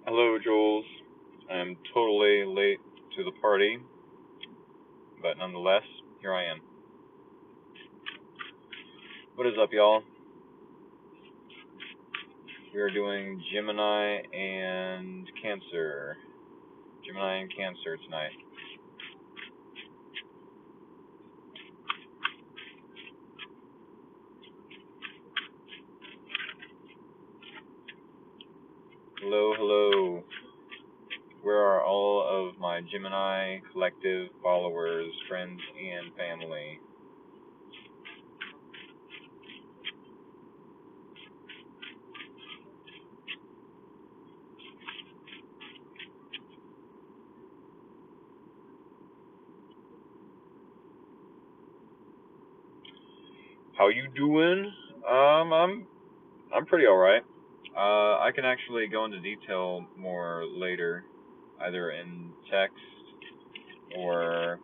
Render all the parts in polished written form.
Hello, Jules. I'm totally late to the party, but nonetheless, here I am. What is up, y'all? We are doing Gemini and Cancer. Gemini and Cancer tonight. Hello, hello. Where are all of my Gemini collective followers, friends, and family? How you doing? I'm pretty alright. I can actually go into detail more later, either in text or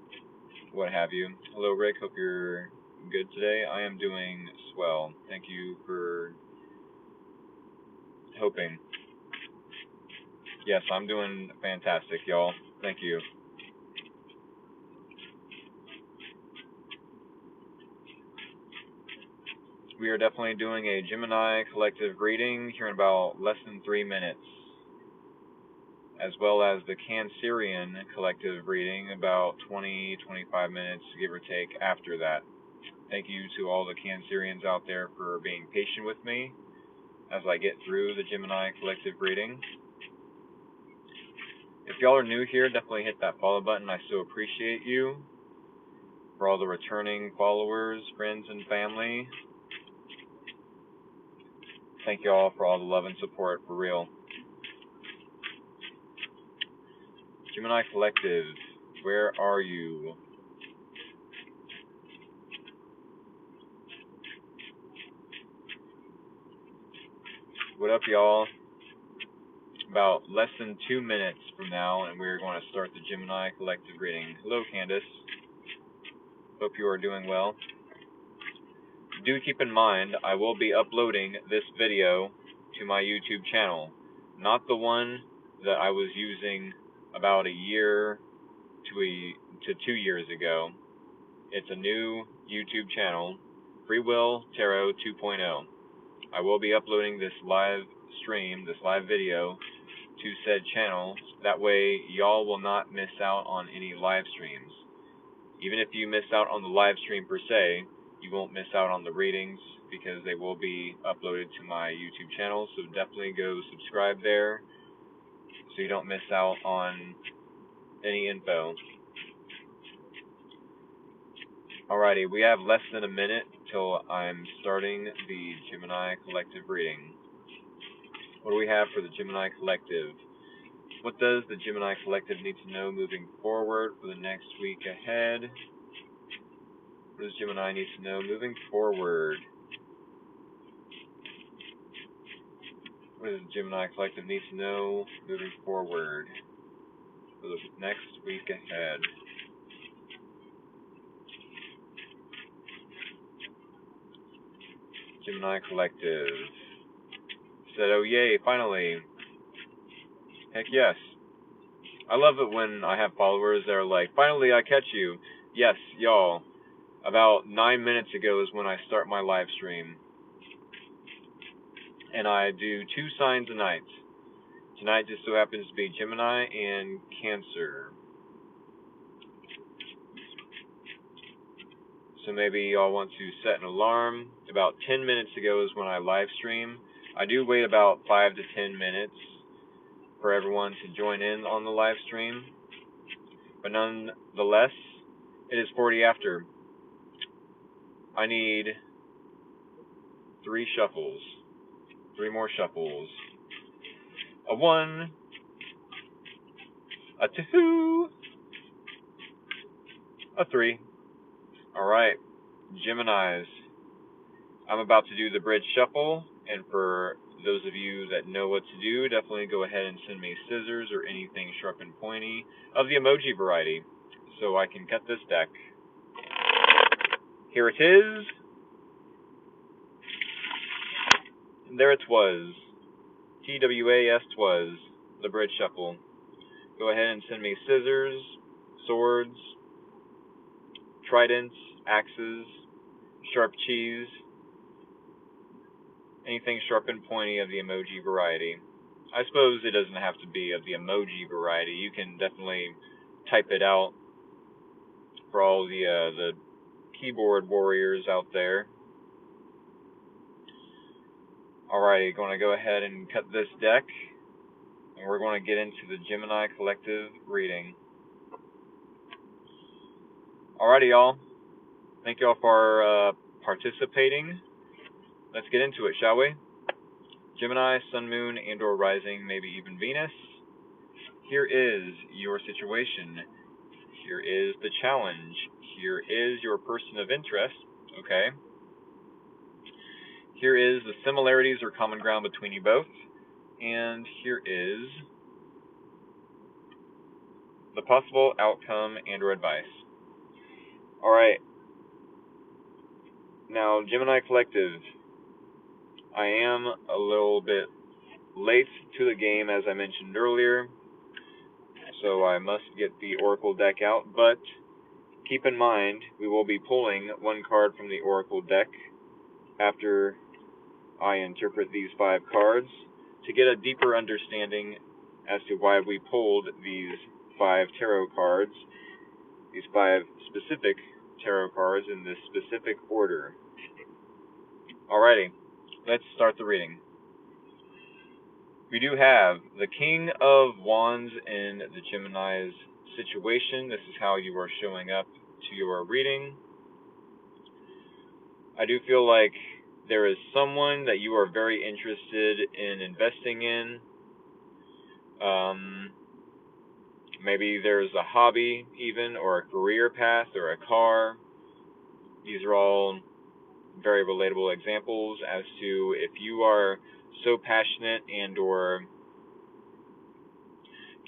what have you. Hello, Rick. Hope you're good today. I am doing swell. Thank you for hoping. Yes, I'm doing fantastic, y'all. Thank you. We are definitely doing a Gemini collective reading here in about less than 3 minutes, as well as the Cancerian collective reading about 20-25 minutes, give or take, after that. Thank you to all the Cancerians out there for being patient with me as I get through the Gemini collective reading. If y'all are new here, definitely hit that follow button. I so appreciate you. For all the returning followers, friends, and family, thank you all for all the love and support, for real. Gemini Collective, where are you? What up, y'all? About less than 2 minutes from now, and we're going to start the Gemini Collective reading. Hello, Candace. Hope you are doing well. Do keep in mind, I will be uploading this video to my YouTube channel. Not the one that I was using about a year to 2 years ago. It's a new YouTube channel, Free Will Tarot 2.0. I will be uploading this live stream, this live video, to said channel. That way, y'all will not miss out on any live streams. Even if you miss out on the live stream per se, you won't miss out on the readings because they will be uploaded to my YouTube channel. So definitely go subscribe there so you don't miss out on any info. Alrighty, we have less than a minute till I'm starting the Gemini Collective reading. What do we have for the Gemini Collective? What does the Gemini Collective need to know moving forward for the next week ahead? What does Gemini need to know moving forward? What does the Gemini Collective need to know moving forward for the next week ahead? Gemini Collective said, oh yay, finally. Heck yes. I love it when I have followers that are like, finally I catch you. Yes, y'all. About 9 minutes ago is when I start my live stream. And I do 2 signs a night. Tonight just so happens to be Gemini and Cancer. So maybe y'all want to set an alarm. About 10 minutes ago is when I live stream. I do wait about 5 to 10 minutes for everyone to join in on the live stream. But nonetheless, it is 40 after. I need 3 shuffles. 3 more shuffles. A 1, a 2, a 3. Alright, Geminis. I'm about to do the bridge shuffle, and for those of you that know what to do, definitely go ahead and send me scissors or anything sharp and pointy of the emoji variety so I can cut this deck. Here it is. And there it was. TWAS twas. the bridge shuffle. Go ahead and send me scissors, swords, tridents, axes, sharp cheese, anything sharp and pointy of the emoji variety. I suppose it doesn't have to be of the emoji variety. You can definitely type it out for all the keyboard warriors out there. Alrighty, going to go ahead and cut this deck, and we're going to get into the Gemini Collective reading. Alrighty, y'all. Thank y'all for participating. Let's get into it, shall we? Gemini, Sun, Moon, and or Rising, maybe even Venus. Here is your situation. Here is the challenge. Here is your person of interest. Okay. Here is the similarities or common ground between you both. And here is the possible outcome and or advice. Alright. Now, Gemini Collective. I am a little bit late to the game, as I mentioned earlier, so I must get the Oracle deck out, but keep in mind, we will be pulling one card from the Oracle deck after I interpret these 5 cards to get a deeper understanding as to why we pulled these 5 tarot cards, these 5 specific tarot cards in this specific order. Alrighty, let's start the reading. We do have the King of Wands in the Gemini's situation. This is how you are showing up to your reading. I do feel like there is someone that you are very interested in investing in. Maybe there's a hobby even, or a career path, or a car. These are all very relatable examples as to if you are so passionate and or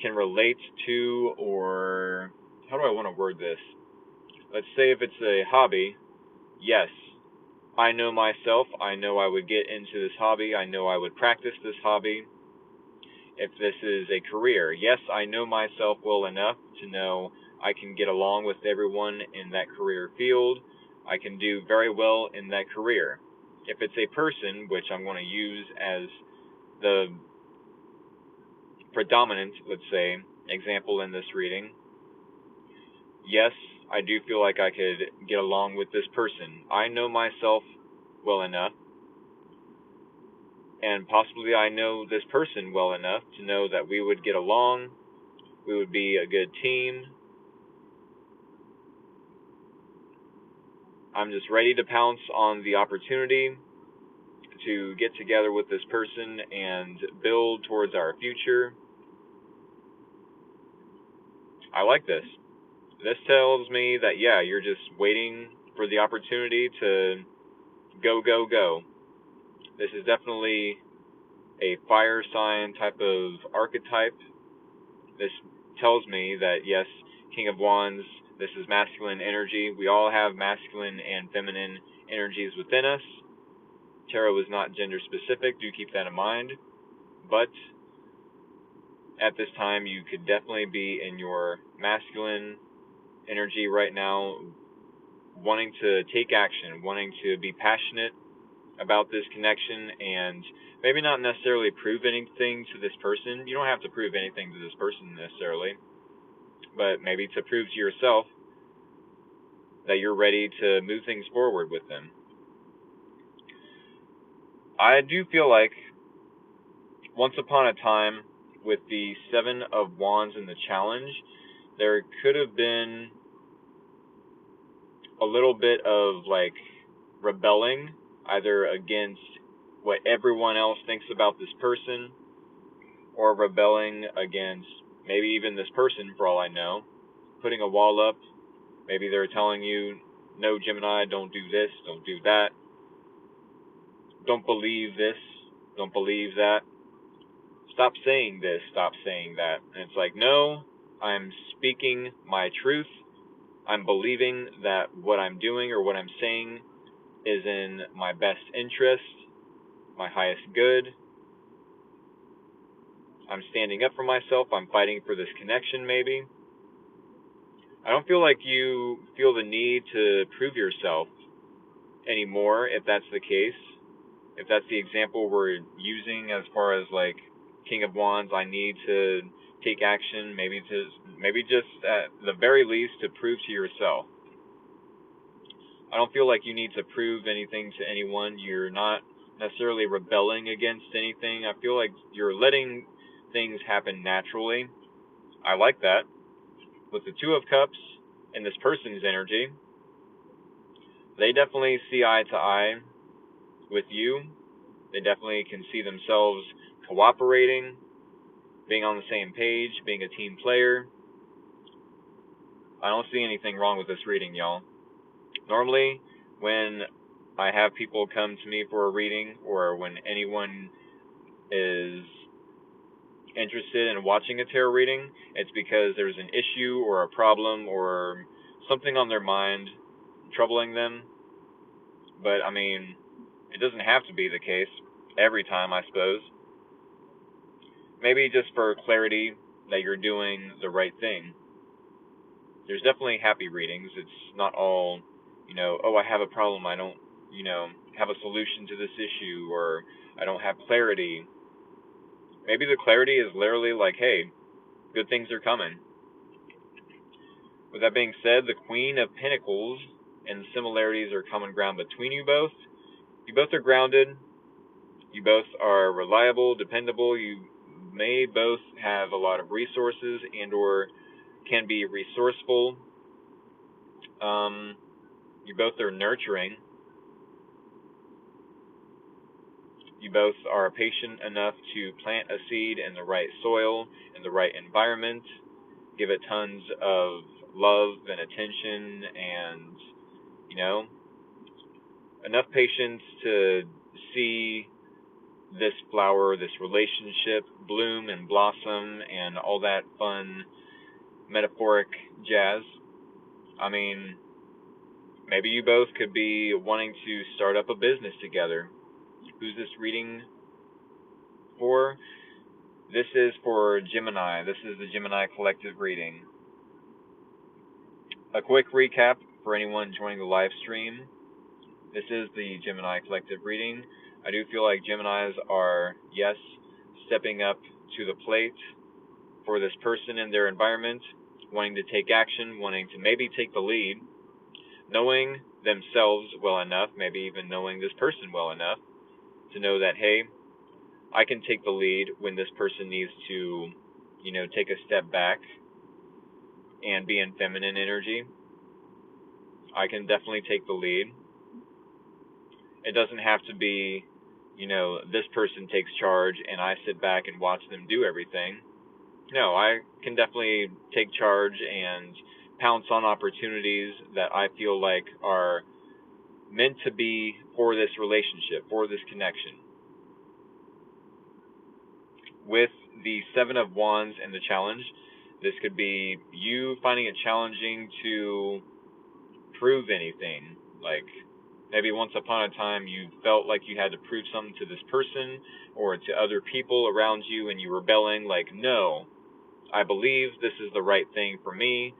can relate to, or how do I want to word this? Let's say if it's a hobby, yes, I know myself, I know I would get into this hobby, I know I would practice this hobby. If this is a career, yes, I know myself well enough to know I can get along with everyone in that career field. I can do very well in that career. If it's a person, which I'm going to use as the predominant, let's say, example in this reading, yes, I do feel like I could get along with this person. I know myself well enough, and possibly I know this person well enough to know that we would get along, we would be a good team. I'm just ready to pounce on the opportunity to get together with this person and build towards our future. I like this. This tells me that, yeah, you're just waiting for the opportunity to go, go, go. This is definitely a fire sign type of archetype. This tells me that, yes, King of Wands, this is masculine energy. We all have masculine and feminine energies within us. Tarot is not gender specific, do keep that in mind. But at this time, you could definitely be in your masculine energy right now, wanting to take action, wanting to be passionate about this connection, and maybe not necessarily prove anything to this person. You don't have to prove anything to this person necessarily, but maybe to prove to yourself that you're ready to move things forward with them. I do feel like once upon a time, with the 7 of Wands in the challenge, there could have been a little bit of like rebelling, either against what everyone else thinks about this person, or rebelling against maybe even this person, for all I know, putting a wall up. Maybe they're telling you, no, Gemini, don't do this, don't do that, don't believe this, don't believe that, stop saying this, stop saying that. And it's like, no, I'm speaking my truth. I'm believing that what I'm doing or what I'm saying is in my best interest, my highest good. I'm standing up for myself. I'm fighting for this connection, maybe. I don't feel like you feel the need to prove yourself anymore, if that's the case. If that's the example we're using as far as like King of Wands, I need to take action, maybe just at the very least to prove to yourself. I don't feel like you need to prove anything to anyone. You're not necessarily rebelling against anything. I feel like you're letting things happen naturally. I like that. With the Two of Cups and this person's energy, they definitely see eye to eye with you. They definitely can see themselves cooperating, being on the same page, being a team player. I don't see anything wrong with this reading, y'all. Normally, when I have people come to me for a reading, or when anyone is interested in watching a tarot reading, it's because there's an issue or a problem or something on their mind troubling them. But, I mean, it doesn't have to be the case every time, I suppose. Maybe just for clarity that you're doing the right thing. There's definitely happy readings. It's not all, oh, I have a problem, I don't, have a solution to this issue, or I don't have clarity. Maybe the clarity is literally like, hey, good things are coming. With that being said, the Queen of Pentacles and the similarities are common ground between you both. You both are grounded. You both are reliable, dependable. You may both have a lot of resources and or can be resourceful. You both are nurturing. You both are patient enough to plant a seed in the right soil, in the right environment, give it tons of love and attention and, enough patience to see this flower, this relationship bloom and blossom and all that fun metaphoric jazz. I mean, maybe you both could be wanting to start up a business together. Who's this reading for? This is for Gemini. This is the Gemini Collective reading. A quick recap for anyone joining the live stream. This is the Gemini Collective reading. I do feel like Geminis are, yes, stepping up to the plate for this person in their environment, wanting to take action, wanting to maybe take the lead, knowing themselves well enough, maybe even knowing this person well enough, to know that, hey, I can take the lead when this person needs to, take a step back and be in feminine energy. I can definitely take the lead. It doesn't have to be, this person takes charge and I sit back and watch them do everything. No, I can definitely take charge and pounce on opportunities that I feel like are meant to be for this relationship, for this connection. With the Seven of Wands and the challenge, this could be you finding it challenging to prove anything. Like, maybe once upon a time you felt like you had to prove something to this person or to other people around you, and you were rebelling, like, no, I believe this is the right thing for me.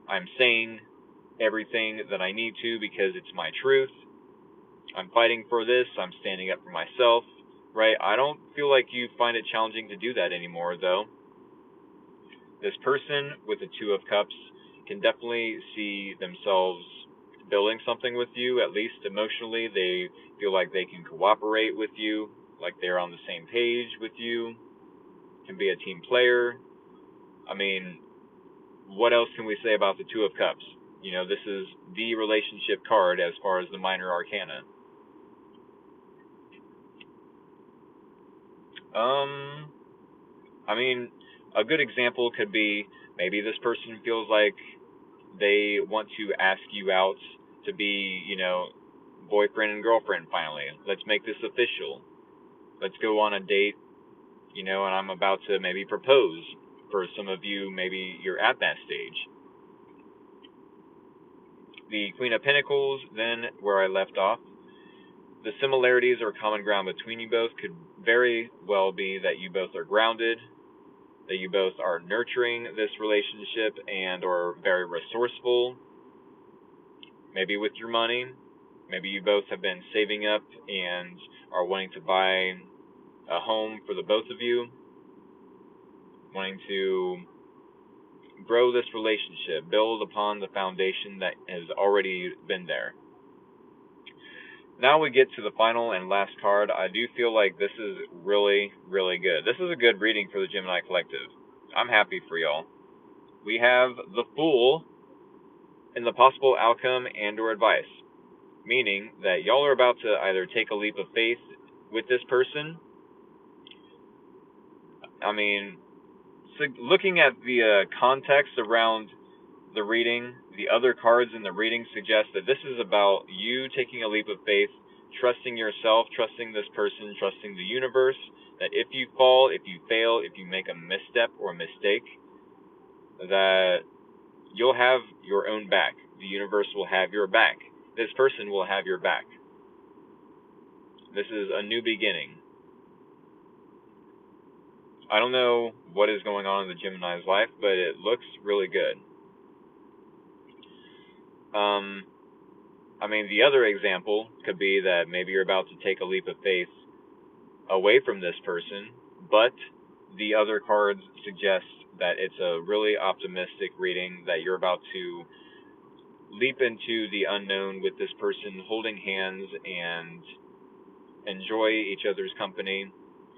I'm saying everything that I need to because it's my truth. I'm fighting for this. I'm standing up for myself, right? I don't feel like you find it challenging to do that anymore, though. This person with the Two of Cups can definitely see themselves building something with you, at least emotionally. They feel like they can cooperate with you, like they're on the same page with you, can be a team player. I mean, what else can we say about the Two of Cups? This is the relationship card as far as the minor arcana. I mean, a good example could be maybe this person feels like they want to ask you out to be, boyfriend and girlfriend finally. Let's make this official. Let's go on a date, and I'm about to maybe propose. For some of you, maybe you're at that stage. The Queen of Pentacles, then, where I left off. The similarities or common ground between you both could very well be that you both are grounded, that you both are nurturing this relationship and or very resourceful, maybe with your money. Maybe you both have been saving up and are wanting to buy a home for the both of you, wanting to grow this relationship, build upon the foundation that has already been there. Now we get to the final and last card. I do feel like this is really, really good. This is a good reading for the Gemini Collective. I'm happy for y'all. We have the Fool in the possible outcome and or advice, meaning that y'all are about to either take a leap of faith with this person. I mean, so looking at the context around the reading, the other cards in the reading suggest that this is about you taking a leap of faith, trusting yourself, trusting this person, trusting the universe, that if you fall, if you fail, if you make a misstep or a mistake, that you'll have your own back. The universe will have your back. This person will have your back. This is a new beginning. I don't know what is going on in the Gemini's life, but it looks really good. I mean, the other example could be that maybe you're about to take a leap of faith away from this person, but the other cards suggest that it's a really optimistic reading, that you're about to leap into the unknown with this person, holding hands and enjoy each other's company,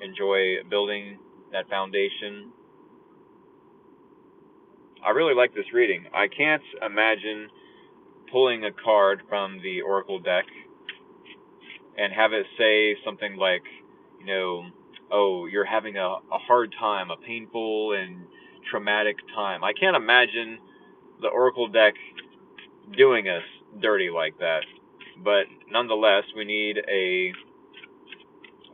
enjoy building that foundation. I really like this reading. I can't imagine pulling a card from the Oracle deck and have it say something like, oh, you're having a hard time, a painful and traumatic time. I can't imagine the Oracle deck doing us dirty like that. But nonetheless, we need a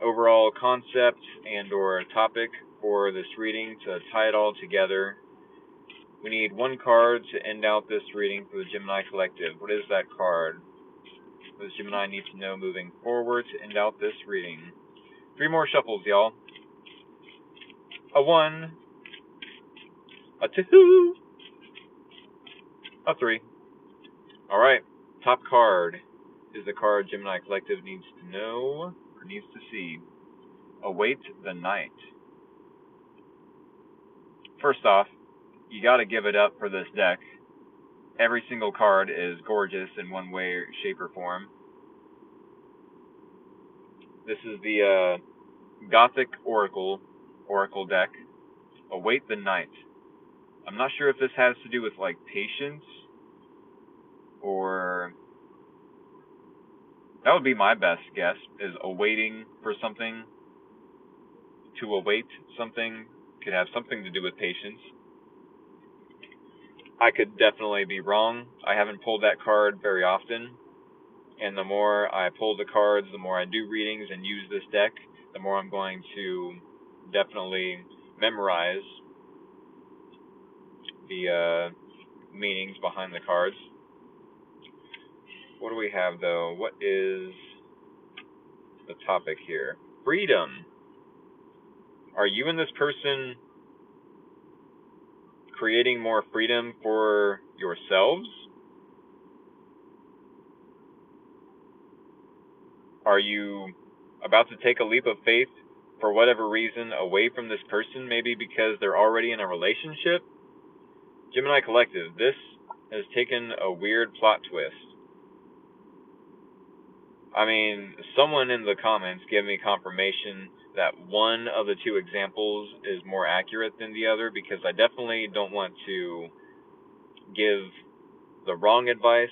overall concept and or topic for this reading to tie it all together. We need one card to end out this reading for the Gemini Collective. What is that card? What does Gemini need to know moving forward to end out this reading? 3 more shuffles, y'all. A 1, a 2, a 3. Alright, top card is the card Gemini Collective needs to know, or needs to see. Await the night. First off, you gotta give it up for this deck. Every single card is gorgeous in one way, shape, or form. This is the Gothic Oracle deck. Await the night. I'm not sure if this has to do with like patience, or that would be my best guess, is awaiting for something. To await something could have something to do with patience. I could definitely be wrong. I haven't pulled that card very often, and the more I pull the cards, the more I do readings and use this deck, the more I'm going to definitely memorize the meanings behind the cards. What do we have, though? What is the topic here? Freedom. Are you and this person creating more freedom for yourselves? Are you about to take a leap of faith for whatever reason away from this person, maybe because they're already in a relationship? Gemini Collective, this has taken a weird plot twist. I mean, someone in the comments gave me confirmation that one of the 2 examples is more accurate than the other, because I definitely don't want to give the wrong advice,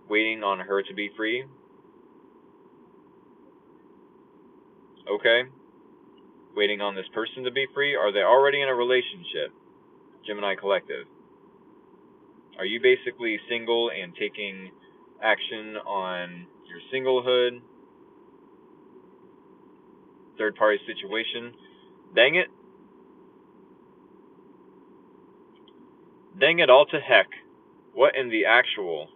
waiting on her to be free. Okay? Waiting on this person to be free? Are they already in a relationship? Gemini Collective. Are you basically single and taking action on your singlehood? Third party situation? Dang it. Dang it all to heck. What in the actual?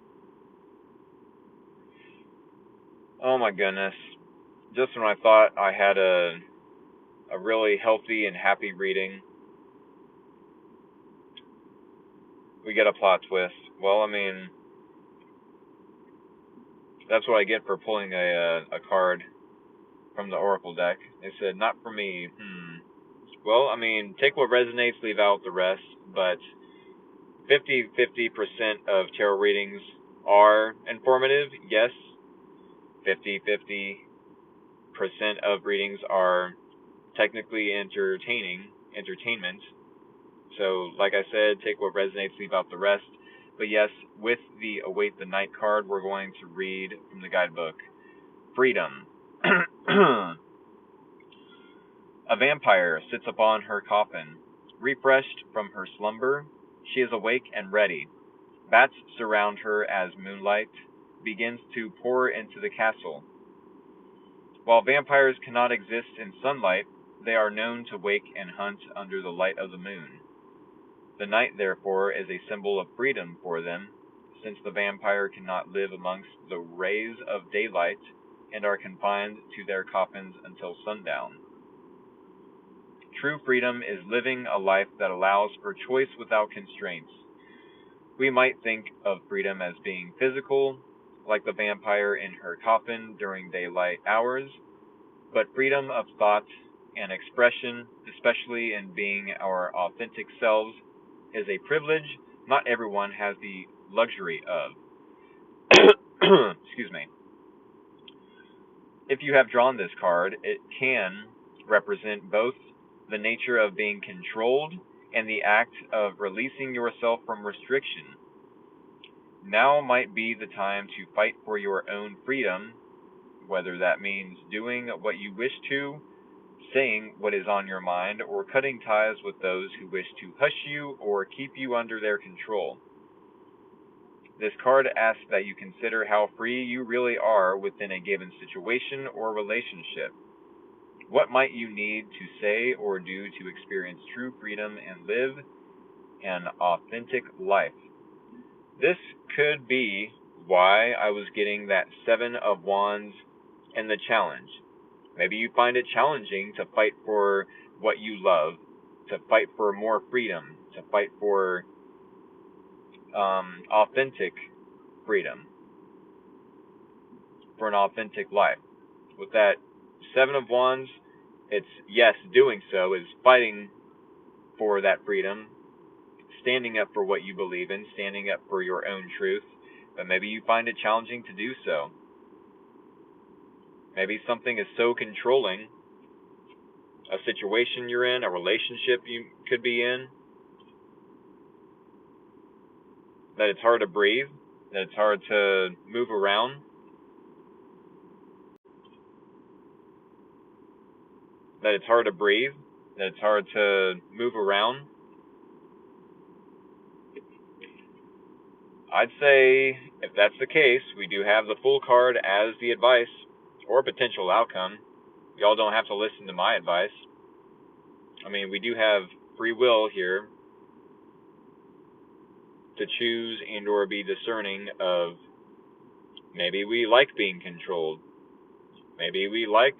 Oh my goodness. Just when I thought I had a really healthy and happy reading, we get a plot twist. Well, I mean, that's what I get for pulling a card from the Oracle deck. They said, not for me. Well, I mean, take what resonates, leave out the rest, but 50% of tarot readings are informative, yes. 50% of readings are technically entertainment. So, like I said, take what resonates, leave out the rest. But yes, with the Await the Night card, we're going to read from the guidebook. Freedom. A vampire sits upon her coffin. Refreshed from her slumber, she is awake and ready. Bats surround her as moonlight begins to pour into the castle. While vampires cannot exist in sunlight, they are known to wake and hunt under the light of the moon. The night, therefore, is a symbol of freedom for them, since the vampire cannot live amongst the rays of daylight and are confined to their coffins until sundown. True freedom is living a life that allows for choice without constraints. We might think of freedom as being physical, like the vampire in her coffin during daylight hours, but freedom of thought and expression, especially in being our authentic selves, is a privilege not everyone has the luxury of. Excuse me. If you have drawn this card, it can represent both the nature of being controlled and the act of releasing yourself from restriction. Now might be the time to fight for your own freedom, whether that means doing what you wish to, saying what is on your mind, or cutting ties with those who wish to hush you or keep you under their control. This card asks that you consider how free you really are within a given situation or relationship. What might you need to say or do to experience true freedom and live an authentic life? This could be why I was getting that 7 of Wands in the challenge. Maybe you find it challenging to fight for what you love, to fight for more freedom, to fight for authentic freedom, for an authentic life. With that 7 of Wands, it's yes, doing so is fighting for that freedom, standing up for what you believe in, standing up for your own truth, but maybe you find it challenging to do so. Maybe something is so controlling, a situation you're in, a relationship you could be in, that it's hard to breathe, that it's hard to move around, that it's hard to breathe, that it's hard to move around. I'd say, if that's the case, we do have the Fool card as the advice or potential outcome. Y'all don't have to listen to my advice. I mean, we do have free will here to choose and or be discerning of maybe we like being controlled. Maybe we like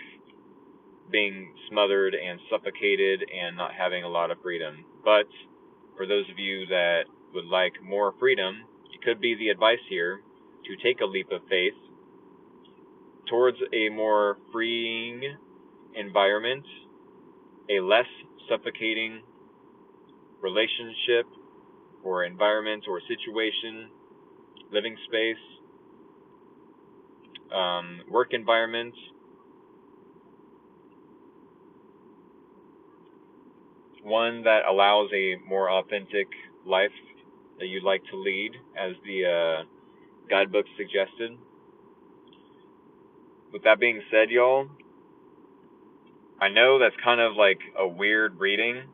being smothered and suffocated and not having a lot of freedom. But for those of you that would like more freedom, it could be the advice here to take a leap of faith towards a more freeing environment, a less suffocating relationship or environment or situation, living space, work environment, one that allows a more authentic life that you'd like to lead, as the guidebook suggested. With that being said, y'all, I know that's kind of like a weird reading,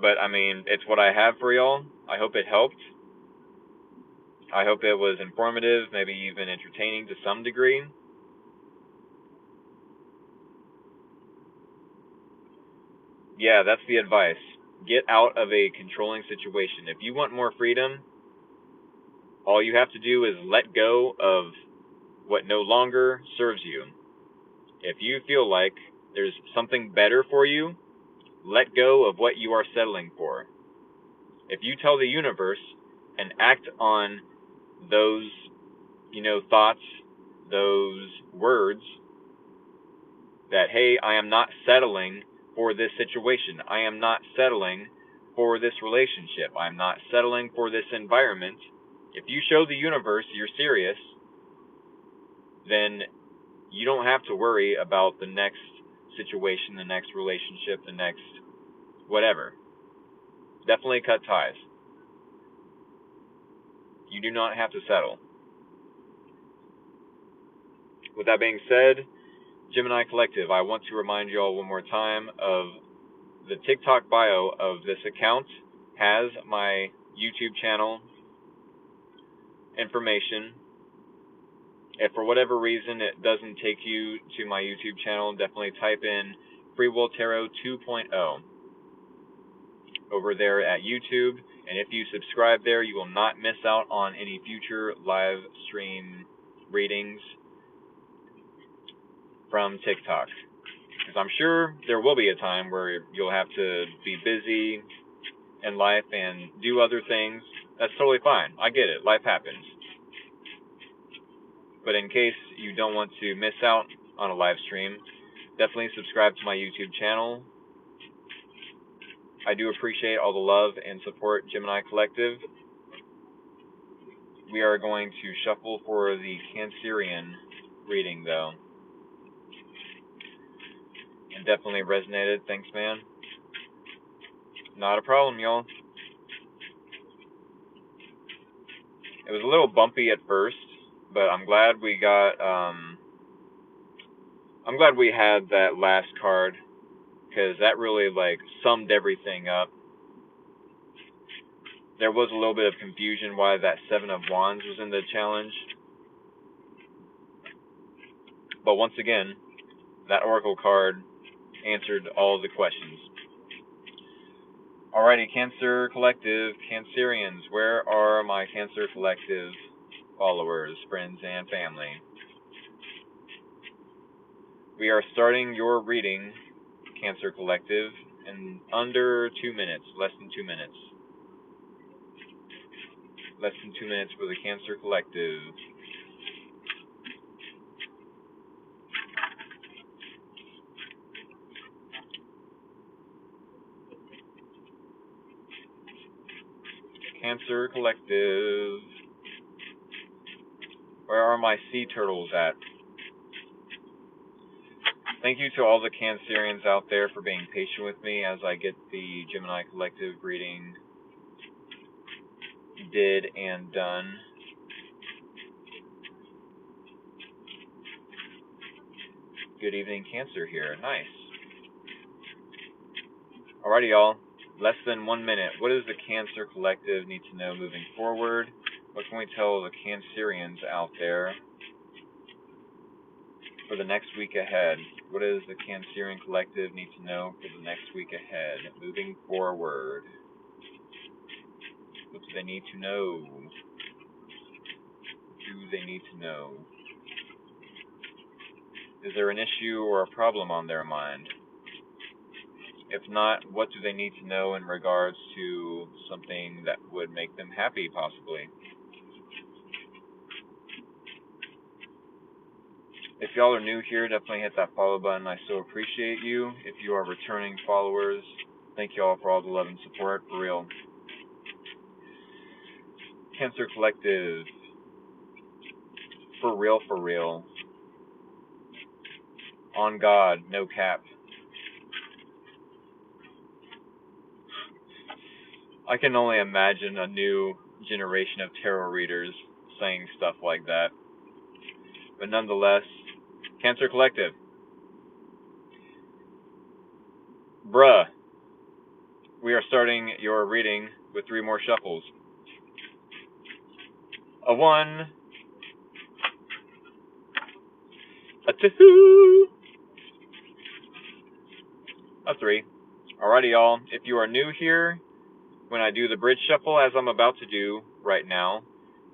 but I mean, it's what I have for y'all. I hope it helped. I hope it was informative, maybe even entertaining to some degree. Yeah, that's the advice. Get out of a controlling situation. If you want more freedom, all you have to do is let go of what no longer serves you. If you feel like there's something better for you, let go of what you are settling for. If you tell the universe and act on those, thoughts, those words, that, hey, I am not settling for this situation. I am not settling for this relationship. I'm not settling for this environment. If you show the universe you're serious, then you don't have to worry about the next situation, the next relationship, the next whatever. Definitely cut ties. You do not have to settle. With that being said, Gemini Collective, I want to remind you all one more time of the TikTok bio of this account has my YouTube channel information. If for whatever reason it doesn't take you to my YouTube channel, definitely type in Free Will Tarot 2.0 over there at YouTube. And if you subscribe there, you will not miss out on any future live stream readings from TikTok. Because I'm sure there will be a time where you'll have to be busy in life and do other things. That's totally fine. I get it. Life happens. But in case you don't want to miss out on a live stream, definitely subscribe to my YouTube channel. I do appreciate all the love and support, Gemini Collective. We are going to shuffle for the Cancerian reading, though. And definitely resonated. Thanks, man. Not a problem, y'all. It was a little bumpy at first, but I'm glad we had that last card, because that really summed everything up. There was a little bit of confusion why that Seven of Wands was in the challenge. But once again, that Oracle card answered all the questions. Alrighty, Cancer Collective, Cancerians, where are my Cancer Collective followers, friends, and family? We are starting your reading, Cancer Collective, in under 2 minutes, less than 2 minutes. Less than 2 minutes for the Cancer Collective. Cancer Collective. Where are my sea turtles at? Thank you to all the Cancerians out there for being patient with me as I get the Gemini Collective reading did and done. Good evening, Cancer here. Nice. Alrighty, y'all. Less than 1 minute. What does the Cancer Collective need to know moving forward? What can we tell the Cancerians out there for the next week ahead? What does the Cancerian Collective need to know for the next week ahead? Moving forward. What do they need to know? Do they need to know? Is there an issue or a problem on their mind? If not, what do they need to know in regards to something that would make them happy, possibly? If y'all are new here, definitely hit that follow button. I so appreciate you. If you are returning followers, thank you all for all the love and support, for real. Cancer Collective. For real, for real. On God, no cap. I can only imagine a new generation of tarot readers saying stuff like that. But nonetheless, Cancer Collective. Bruh. We are starting your reading with 3 more shuffles. A 1. A 2. A 3. Alrighty, y'all. If you are new here, when I do the bridge shuffle, as I'm about to do right now,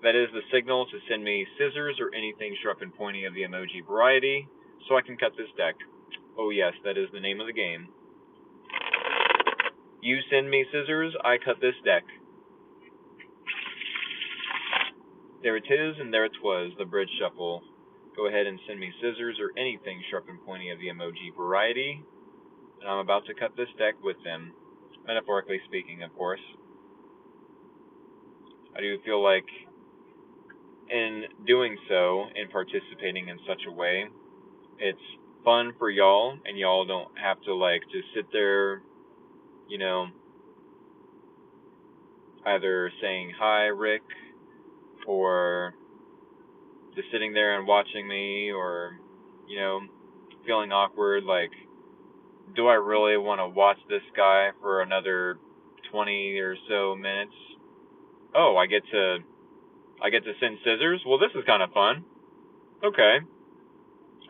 That is the signal to send me scissors or anything sharp and pointy of the emoji variety, so I can cut this deck. Oh yes, that is the name of the game. You send me scissors, I cut this deck. There it is, and there it was, the bridge shuffle. Go ahead and send me scissors or anything sharp and pointy of the emoji variety, and I'm about to cut this deck with them. Metaphorically speaking, of course. I do feel like in doing so, in participating in such a way, it's fun for y'all, and y'all don't have to just sit there, either saying hi, Rick, or just sitting there and watching me, or, feeling awkward, do I really want to watch this guy for another 20 or so minutes? Oh, I get to send scissors? Well, this is kind of fun. Okay.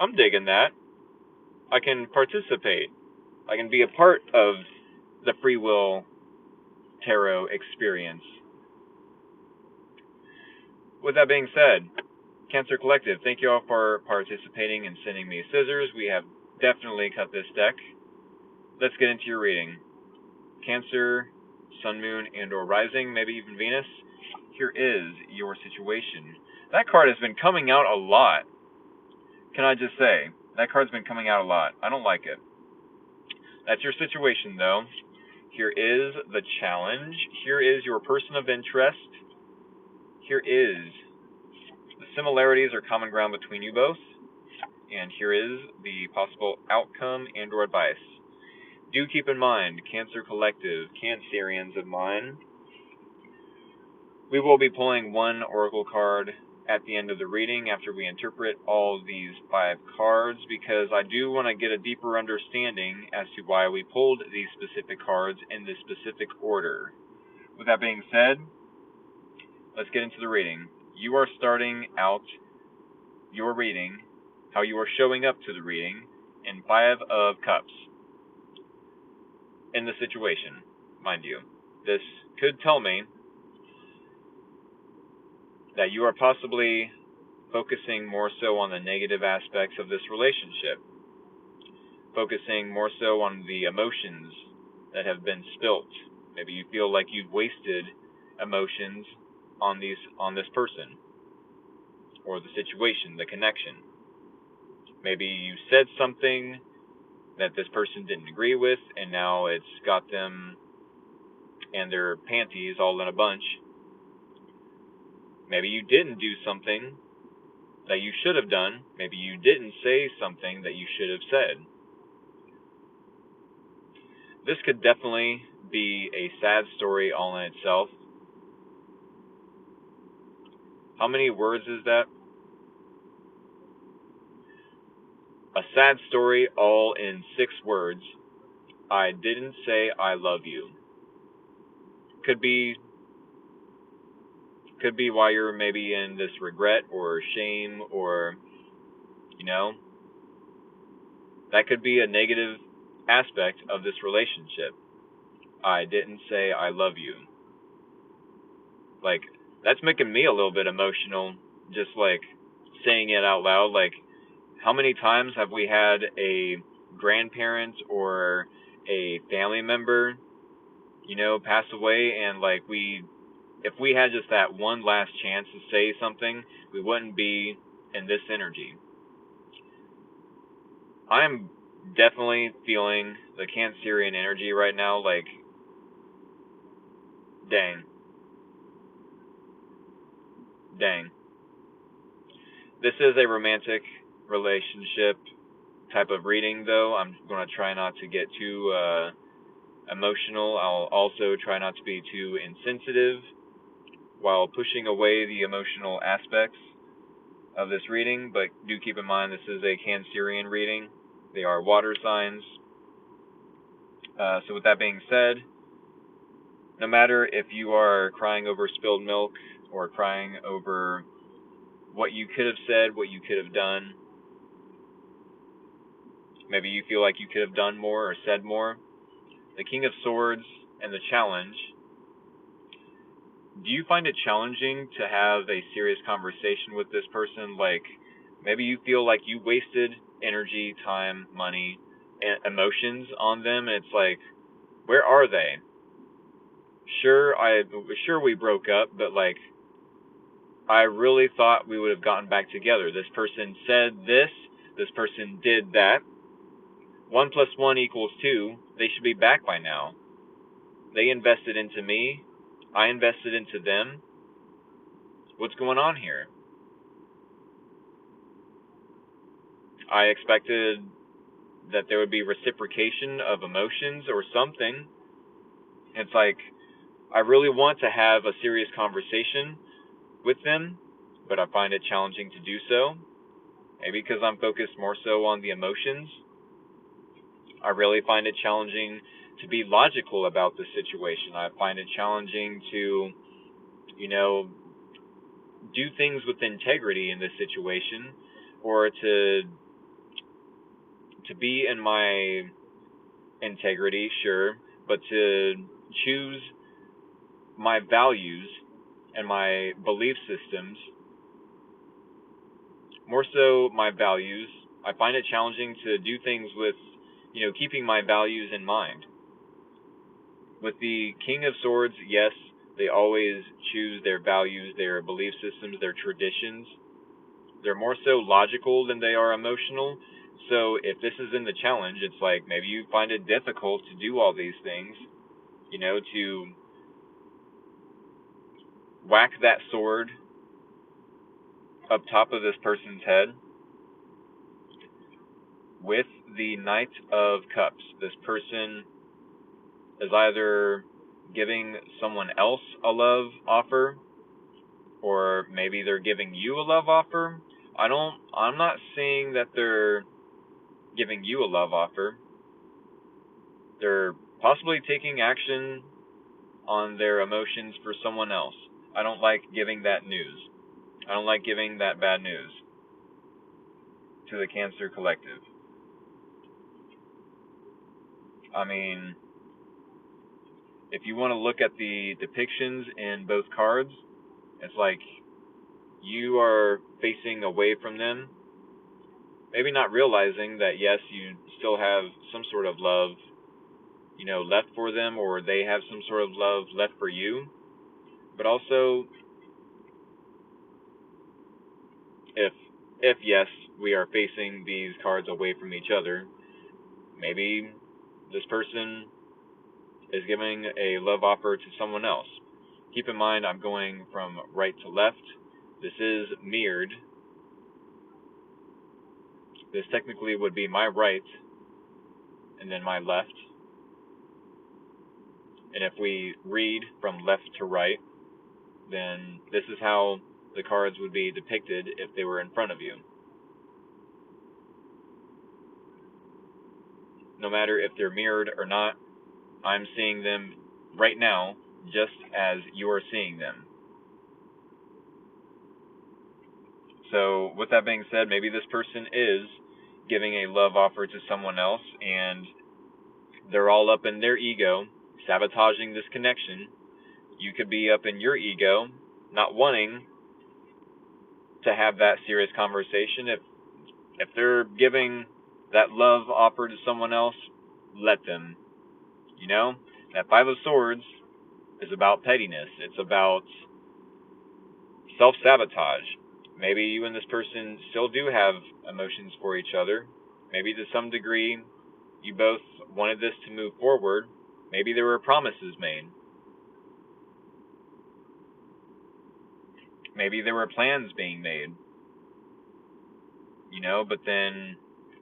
I'm digging that. I can participate. I can be a part of the free will tarot experience. With that being said, Cancer Collective, thank you all for participating and sending me scissors. We have definitely cut this deck. Let's get into your reading. Cancer, Sun, Moon, and or Rising, maybe even Venus. Here is your situation. That card has been coming out a lot. Can I just say, that card's been coming out a lot. I don't like it. That's your situation, though. Here is the challenge. Here is your person of interest. Here is the similarities or common ground between you both. And here is the possible outcome and or advice. Do keep in mind, Cancer Collective, Cancerians of mine, we will be pulling one oracle card at the end of the reading after we interpret all these 5 cards, because I do want to get a deeper understanding as to why we pulled these specific cards in this specific order. With that being said, let's get into the reading. You are starting out your reading, how you are showing up to the reading, in 5 of Cups. In the situation, mind you. This could tell me that you are possibly focusing more so on the negative aspects of this relationship, focusing more so on the emotions that have been spilt. Maybe you feel like you've wasted emotions on this person, or the situation, the connection. Maybe you said something that this person didn't agree with, and now it's got them and their panties all in a bunch. Maybe you didn't do something that you should have done. Maybe you didn't say something that you should have said. This could definitely be a sad story all in itself. How many words is that? A sad story all in 6 words. I didn't say I love you. Could be why you're maybe in this regret or shame, or, that could be a negative aspect of this relationship. I didn't say I love you. That's making me a little bit emotional, just saying it out loud. How many times have we had a grandparent or a family member, pass away, and if we had just that one last chance to say something, we wouldn't be in this energy. I'm definitely feeling the Cancerian energy right now, dang. This is a romantic relationship type of reading, though. I'm going to try not to get too emotional. I'll also try not to be too insensitive while pushing away the emotional aspects of this reading, but do keep in mind this is a Cancerian reading. They are water signs. So with that being said, no matter if you are crying over spilled milk or crying over what you could have said, what you could have done, maybe you feel like you could have done more or said more, the King of Swords and the challenge do you find it challenging to have a serious conversation with this person? Like, maybe you feel like you wasted energy, time, money, and emotions on them, and it's like, where are they? Sure we broke up, but like, I really thought we would have gotten back together. This person said this person did that. 1 plus 1 equals 2. They should be back by now. They invested into me. I invested into them. What's going on here? I expected that there would be reciprocation of emotions or something. It's like, I really want to have a serious conversation with them, but I find it challenging to do so. Maybe because I'm focused more so on the emotions. I really find it challenging to be logical about the situation. I find it challenging to, you know, do things with integrity in this situation, or to be in my integrity, sure, but to choose my values and my belief systems, more so my values. I find it challenging to do things with, keeping my values in mind. With the King of Swords, yes, they always choose their values, their belief systems, their traditions. They're more so logical than they are emotional. So if this is in the challenge, it's like maybe you find it difficult to do all these things, to whack that sword up top of this person's head with the Knight of Cups. This person is either giving someone else a love offer, or maybe they're giving you a love offer. I'm not seeing that they're giving you a love offer. They're possibly taking action on their emotions for someone else. I don't like giving that news. I don't like giving that bad news to the Cancer Collective. I mean, if you want to look at the depictions in both cards, it's like you are facing away from them, maybe not realizing that yes, you still have some sort of love, left for them, or they have some sort of love left for you. But also, if yes, we are facing these cards away from each other, maybe this person is giving a love offer to someone else. Keep in mind, I'm going from right to left. This is mirrored. This technically would be my right and then my left. And if we read from left to right, then this is how the cards would be depicted if they were in front of you. No matter if they're mirrored or not, I'm seeing them right now just as you are seeing them. So, with that being said, maybe this person is giving a love offer to someone else, and they're all up in their ego, sabotaging this connection. You could be up in your ego, not wanting to have that serious conversation. If they're giving that love offer to someone else, let them. That Five of Swords is about pettiness. It's about self-sabotage. Maybe you and this person still do have emotions for each other. Maybe to some degree you both wanted this to move forward. Maybe there were promises made. Maybe there were plans being made. But then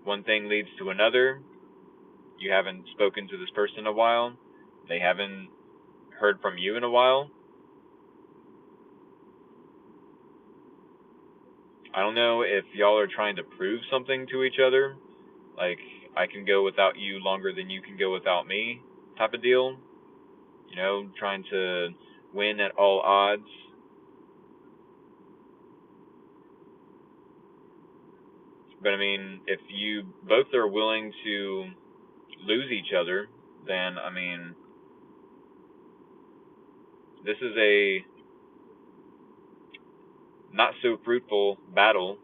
one thing leads to another. You haven't spoken to this person in a while. They haven't heard from you in a while. I don't know if y'all are trying to prove something to each other. Like, I can go without you longer than you can go without me type of deal. Trying to win at all odds. But I mean, if you both are willing to lose each other, then I mean, this is a not so fruitful battle.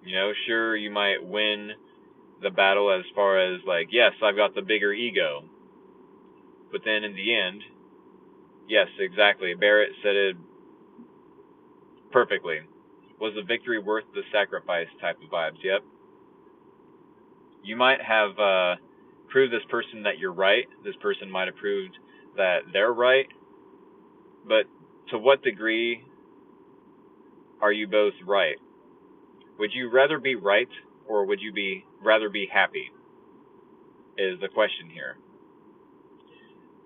You know, sure, you might win the battle as far as like, yes, I've got the bigger ego. But then in the end, yes, exactly. Barrett said it perfectly. Was the victory worth the sacrifice type of vibes? Yep. You might have proved this person that you're right. This person might have proved that they're right. But to what degree are you both right? Would you rather be right, or would you rather be happy? Is the question here.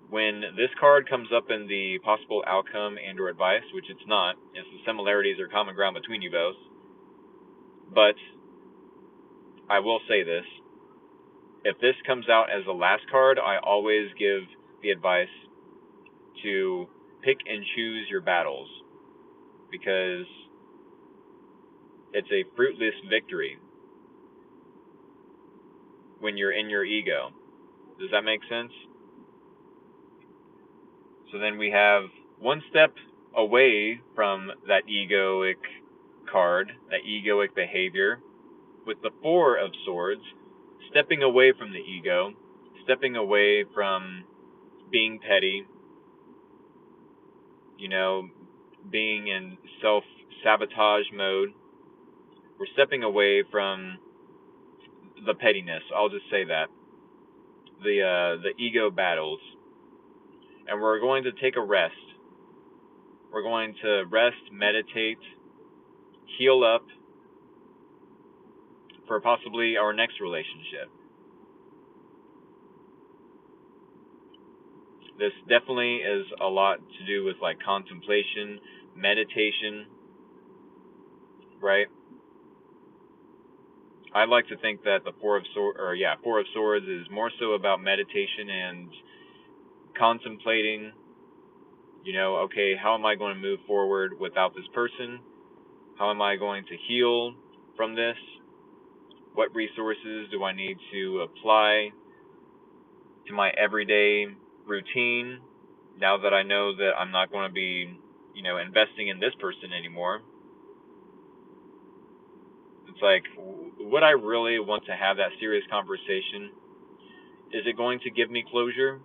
When this card comes up in the possible outcome and or advice, which it's not, it's the similarities or common ground between you both. But I will say this. If this comes out as the last card, I always give the advice to pick and choose your battles, because it's a fruitless victory when you're in your ego. Does that make sense? So then we have one step away from that egoic card, that egoic behavior, with the Four of Swords, stepping away from the ego, stepping away from being petty, you know, being in self-sabotage mode. We're stepping away from the pettiness. I'll just say that. The ego battles. And we're going to take a rest. We're going to rest, meditate, heal up for possibly our next relationship. This definitely is a lot to do with like contemplation, meditation, right? I like to think that the Four of Swords is more so about meditation and contemplating, you know, okay, how am I going to move forward without this person? How am I going to heal from this? What resources do I need to apply to my everyday routine now that I know that I'm not going to be, you know, investing in this person anymore? It's like, would I really want to have that serious conversation? Is it going to give me closure?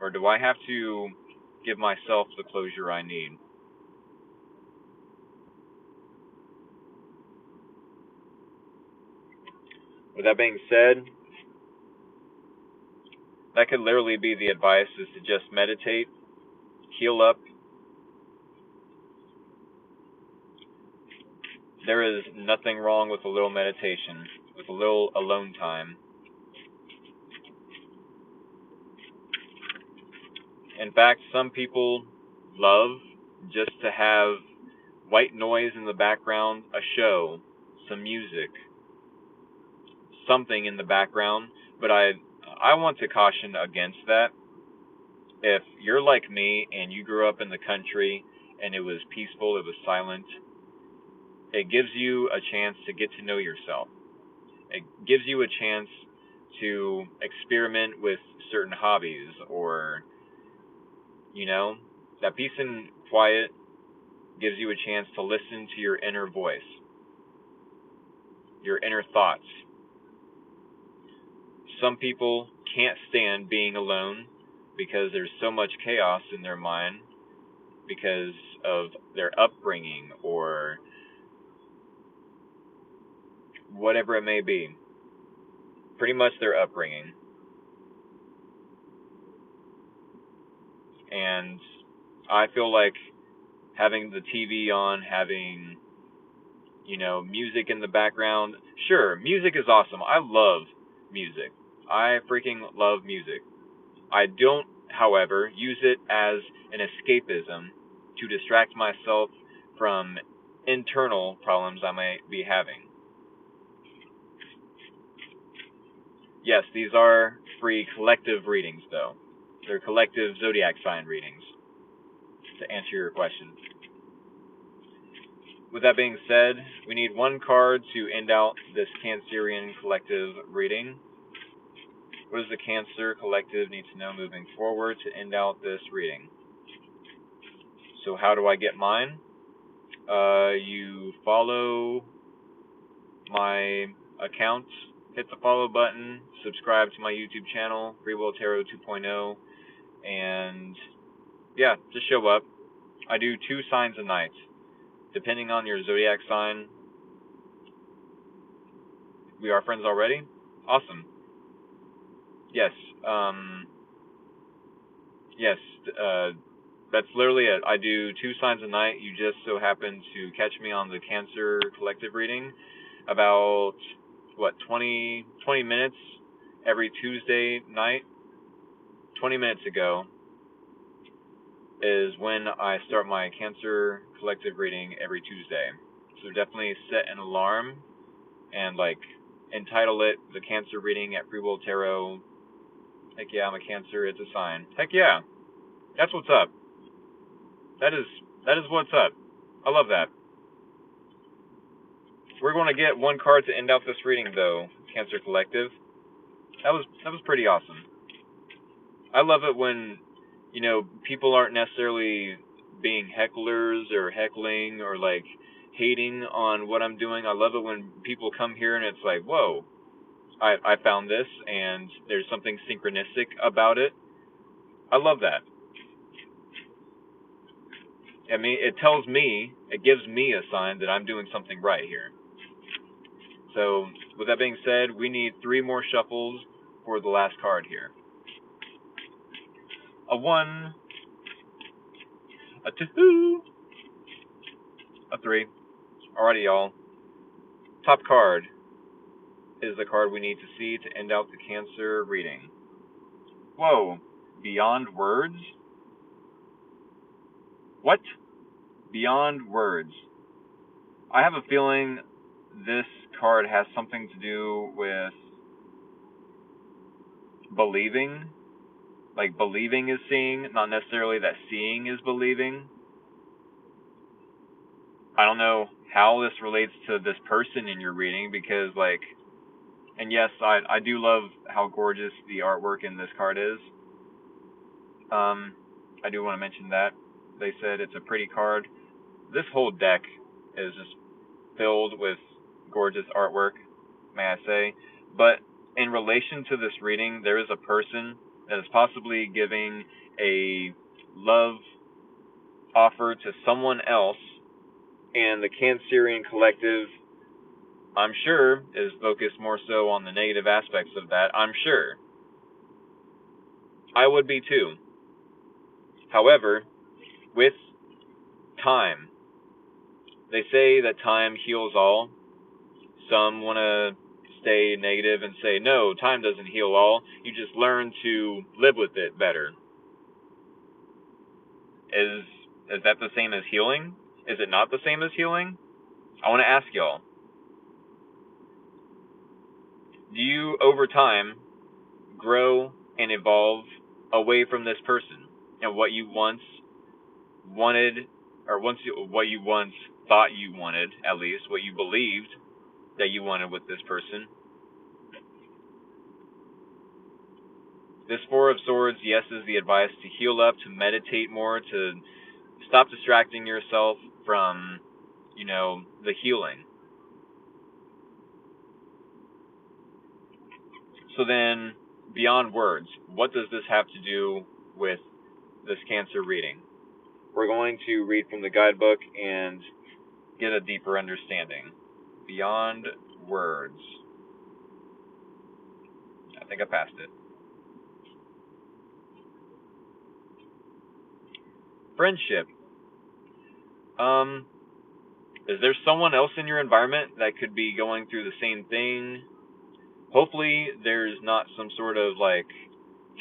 Or do I have to give myself the closure I need? With that being said, that could literally be the advice, is to just meditate, heal up. There is nothing wrong with a little meditation, with a little alone time. In fact, some people love just to have white noise in the background, a show, some music, something in the background, but I want to caution against that. If you're like me and you grew up in the country and it was peaceful, it was silent, it gives you a chance to get to know yourself. It gives you a chance to experiment with certain hobbies, or, you know, that peace and quiet gives you a chance to listen to your inner voice, your inner thoughts. Some people can't stand being alone because there's so much chaos in their mind because of their upbringing or whatever it may be. Pretty much their upbringing. And I feel like having the TV on, having, you know, music in the background. Sure, music is awesome. I love music. I freaking love music. I don't, however, use it as an escapism to distract myself from internal problems I might be having. Yes, these are free collective readings, though. They're collective zodiac sign readings, to answer your question. With that being said, we need one card to end out this Cancerian collective reading. What does the Cancer collective need to know moving forward to end out this reading? So how do I get mine? You follow my account, hit the follow button, subscribe to my YouTube channel, Free Will Tarot 2.0, and yeah, just show up. I do 2 signs a night. Depending on your zodiac sign, we are friends already? Awesome. Yes, yes, that's literally it. I do 2 signs a night. You just so happen to catch me on the Cancer collective reading about, 20 minutes every Tuesday night. 20 minutes ago is when I start my Cancer collective reading every Tuesday. So definitely set an alarm and entitle it the Cancer reading at Free Will Tarot. Heck yeah, I'm a Cancer, it's a sign. Heck yeah, that's what's up. That is what's up. I love that. We're going to get 1 card to end out this reading though, Cancer Collective. That was pretty awesome. I love it when, people aren't necessarily being hecklers or heckling or hating on what I'm doing. I love it when people come here and it's like, whoa, I found this and there's something synchronistic about it. I love that. I mean, it gives me a sign that I'm doing something right here. So, with that being said, we need 3 more shuffles for the last card here. A 1, a 2, a 3. Alrighty, y'all. Top card is the card we need to see to end out the Cancer reading. Whoa, beyond words? What? Beyond words. I have a feeling this card has something to do with believing. Like believing is seeing, not necessarily that seeing is believing. I don't know how this relates to this person in your reading because and yes, I do love how gorgeous the artwork in this card is. I do want to mention that. They said it's a pretty card. This whole deck is just filled with gorgeous artwork, may I say. But in relation to this reading, there is a person that is possibly giving a love offer to someone else, and the Cancerian collective, I'm sure, is focused more so on the negative aspects of that. I'm sure. I would be too. However, with time, they say that time heals all. Some want to stay negative and say, no, time doesn't heal all. You just learn to live with it better. Is that the same as healing? Is it not the same as healing? I want to ask y'all. Do you, over time, grow and evolve away from this person and what you once wanted, or what you once thought you wanted, at least, what you believed that you wanted with this person? This 4 of Swords, yes, is the advice to heal up, to meditate more, to stop distracting yourself from, the healing. So then, beyond words, what does this have to do with this Cancer reading? We're going to read from the guidebook and get a deeper understanding. Beyond words. I think I passed it. Friendship. Is there someone else in your environment that could be going through the same thing? Hopefully there's not some sort of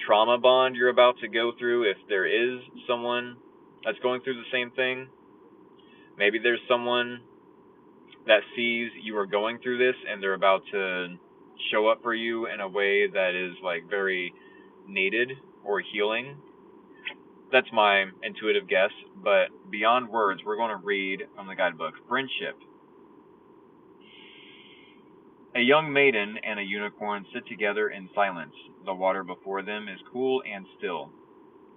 trauma bond you're about to go through if there is someone that's going through the same thing. Maybe there's someone that sees you are going through this and they're about to show up for you in a way that is very needed or healing. That's my intuitive guess, but beyond words, we're going to read from the guidebook. Friendship. A young maiden and a unicorn sit together in silence. The water before them is cool and still.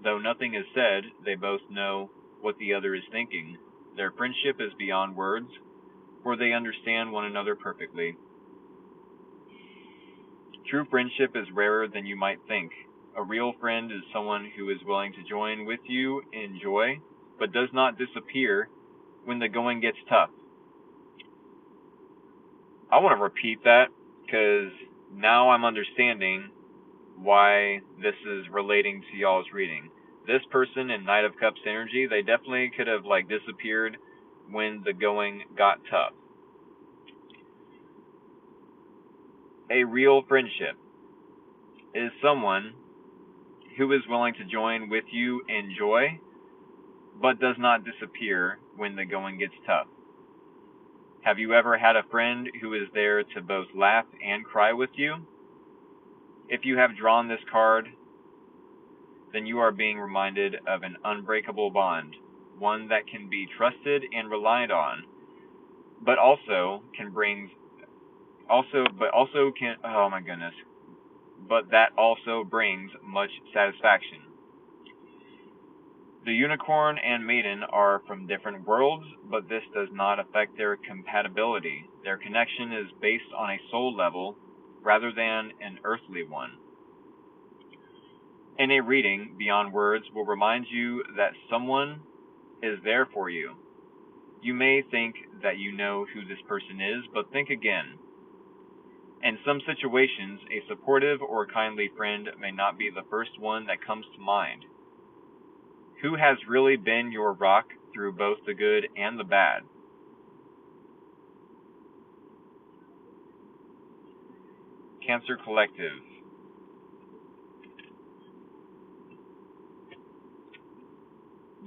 Though nothing is said, they both know what the other is thinking. Their friendship is beyond words, for they understand one another perfectly. True friendship is rarer than you might think. A real friend is someone who is willing to join with you in joy, but does not disappear when the going gets tough. I want to repeat that because now I'm understanding why this is relating to y'all's reading. This person in Knight of Cups energy, they definitely could have disappeared when the going got tough. A real friendship is someone who is willing to join with you in joy, but does not disappear when the going gets tough. Have you ever had a friend who is there to both laugh and cry with you? If you have drawn this card, then you are being reminded of an unbreakable bond, one that can be trusted and relied on, but also can bring but that also brings much satisfaction. The unicorn and maiden are from different worlds, but this does not affect their compatibility. Their connection is based on a soul level rather than an earthly one. In a reading, Beyond Words will remind you that someone is there for you. You may think that you know who this person is, but think again. In some situations, a supportive or kindly friend may not be the first one that comes to mind. Who has really been your rock through both the good and the bad? Cancer Collective.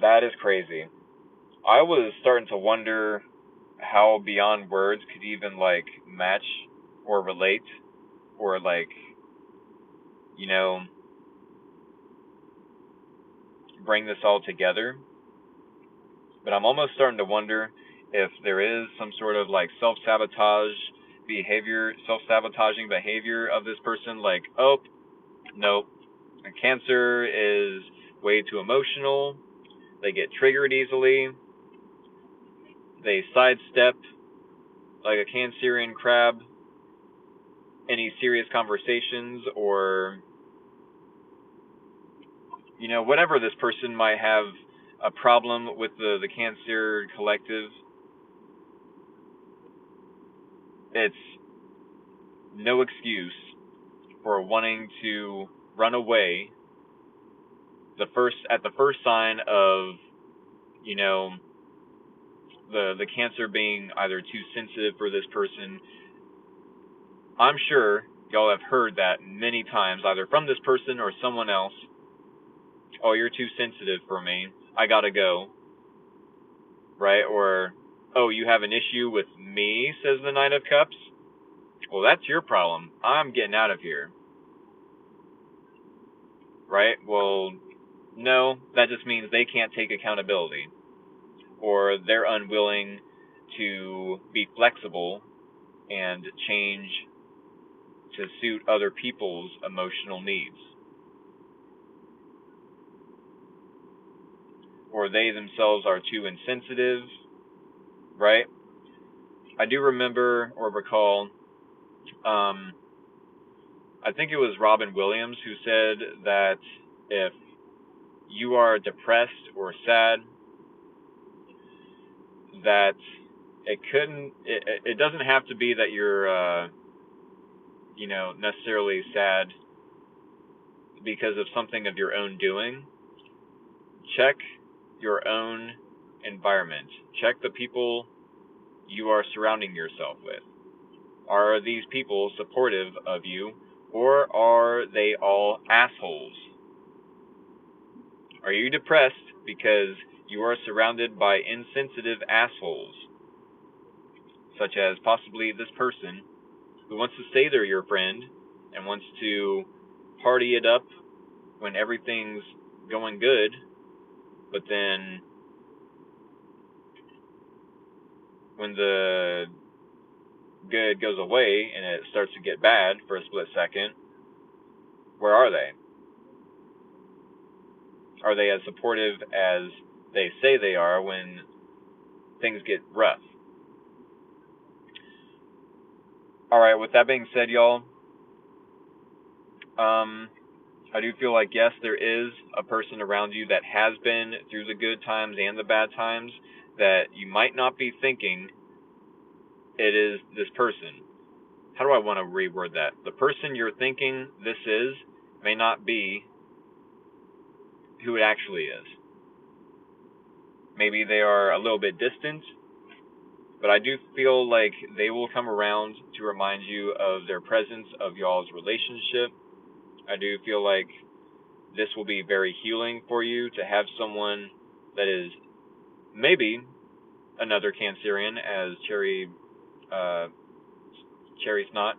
That is crazy. I was starting to wonder how Beyond Words could even match or relate or you know bring this all together. But I'm almost starting to wonder if there is some sort of self-sabotaging behavior of this person, oh, nope, Cancer is way too emotional, they get triggered easily, they sidestep like a Cancerian crab any serious conversations, or whatever this person might have a problem with the Cancer Collective. It's no excuse for wanting to run away at the first sign of the Cancer being either too sensitive for this person. I'm sure y'all have heard that many times, either from this person or someone else. Oh, you're too sensitive for me, I gotta go. Right? Or, oh, you have an issue with me, says the Knight of Cups? Well, that's your problem. I'm getting out of here. Right? Well, no, that just means they can't take accountability. Or they're unwilling to be flexible and change to suit other people's emotional needs. Or they themselves are too insensitive, right? I do remember or recall, I think it was Robin Williams who said that if you are depressed or sad, that it doesn't have to be that you're necessarily sad because of something of your own doing. Check your own environment. Check the people you are surrounding yourself with. Are these people supportive of you, or are they all assholes? Are you depressed because you are surrounded by insensitive assholes, such as possibly this person who wants to say they're your friend and wants to party it up when everything's going good, but then when the good goes away and it starts to get bad for a split second, where are they? Are they as supportive as they say they are when things get rough. Alright, with that being said, y'all, I do feel like, yes, there is a person around you that has been through the good times and the bad times that you might not be thinking it is this person. How do I want to reword that? The person you're thinking this is may not be who it actually is. Maybe they are a little bit distant, but I do feel like they will come around to remind you of their presence, of y'all's relationship. I do feel like this will be very healing for you to have someone that is maybe another Cancerian, as Cherry Snot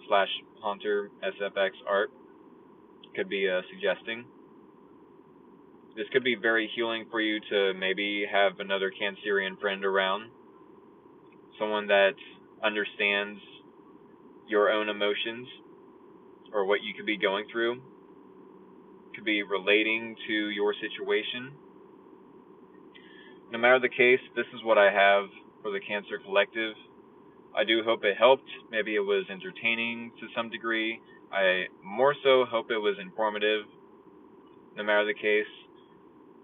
/ Haunter SFX art could be suggesting. This could be very healing for you to maybe have another Cancerian friend around. Someone that understands your own emotions or what you could be going through. Could be relating to your situation. No matter the case, this is what I have for the Cancer Collective. I do hope it helped. Maybe it was entertaining to some degree. I more so hope it was informative. No matter the case,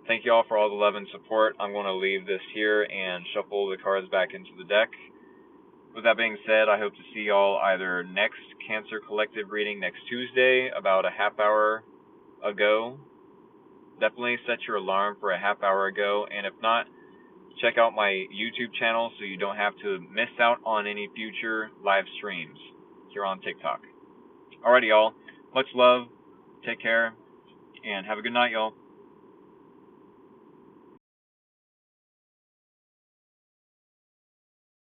thank you all for all the love and support. I'm going to leave this here and shuffle the cards back into the deck. With that being said, I hope to see y'all either next Cancer Collective reading next Tuesday, about a half hour ago. Definitely set your alarm for a half hour ago, and if not, check out my YouTube channel so you don't have to miss out on any future live streams here on TikTok. Alrighty, y'all. Much love. Take care, and have a good night, y'all.